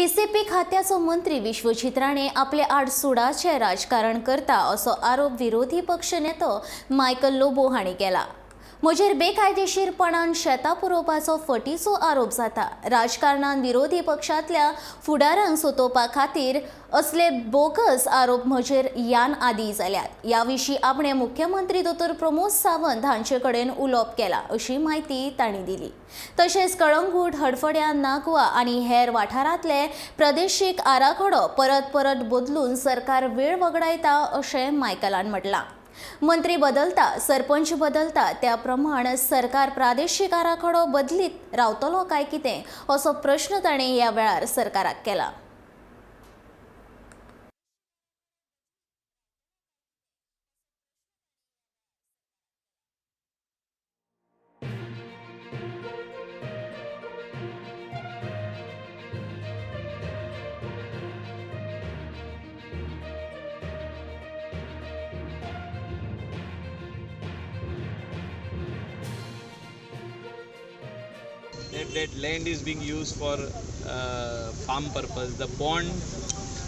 ACP खात्याचो मंत्री विश्वजीत राणे आपले आडसुडाचे राजकारण करता असो आरोप विरोधी पक्ष नेतो मायकल लोबो हांणी केला। म्हजेर बेकायदेशीरपणान शेतां पुरोवपाचो फटीचो आरोप जाता। राजकारणान विरोधी पक्षांतल्या फुडाऱ्यांक सोंतोवपा खातीर असले बोगस आरोप म्हजेर यान आदी जाल्यात। ह्या विशीं आपणे मुख्यमंत्री दोतोर प्रमोद सावंत हांचे कडेन उलोवप केला अशी माहिती तांणी दिली। तशेंच कळंगूट, हडफड्या, नागवा आनी हेर वाठारांतले प्रादेशीक आराखडो परत परत बदलून सरकार वेळ वगडायता अशें मायकलान म्हटलां। मंत्री बदलता, सरपंच बदलता त्या प्रमाण सरकार प्रादेशीक आराखडो बदलीत रावतलो काय कितें असो प्रश्न ताणें ह्या वेळार सरकाराक केला। that land is being used for farm purpose. The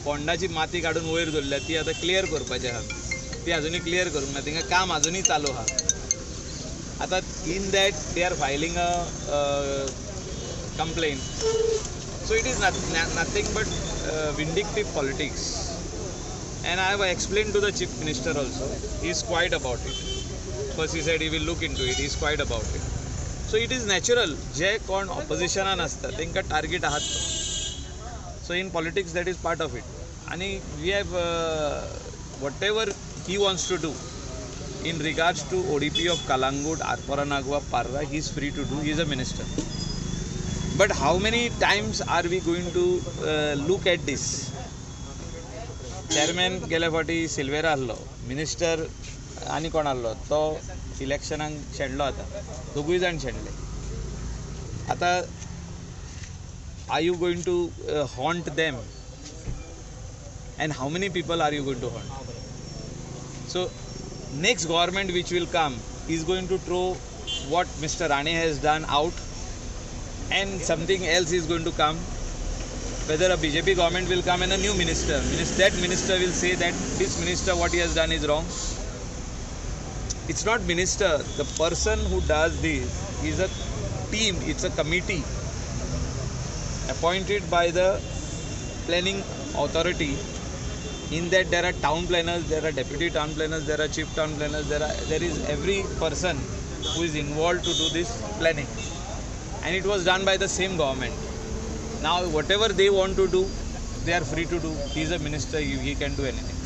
पोंडाची माती काढून वयर दवरल्या ती आता क्लियर करपाची आहा, ती अजुनी क्लियर करूंक ना, तिंगा काम अजुनी चालू आहा। आता in that they are filing a complaint, so it is nothing but vindictive politics, and I have explained to the chief minister also. He is quiet about it. First he said he will look into it. He is quiet about it. So it is natural, जे कोण ऑपोजिशनान असता तांकां target आहात तो. So in politics that is part of it. आणि we have whatever he wants to do in regards to ODP of Kalangut, Arpora Nagwa, Parra, he is free to do. He is a minister. But how many times are we going to look at this? Chairman गेल्या फावटी सिल्वेरा आसलो, minister आनी कोण आसलो तो इलेक्शनाक शेणलो आता, दोगूय जाण शेणले। आता are you going to haunt them, and how many people are you going to haunt? So next government which will come is going to throw what Mr. Rane has done out, and something else is going to come. Whether a BJP government will come and a new minister, that minister will say that this minister what he has done is wrong. It's not minister, the person who does this is a team, it's a committee appointed by the planning authority. In that there are town planners, there are deputy town planners, there are chief town planners, there is every person who is involved to do this planning, and it was done by the same government. Now whatever they want to do, they are free to do. He is a minister, he can do anything.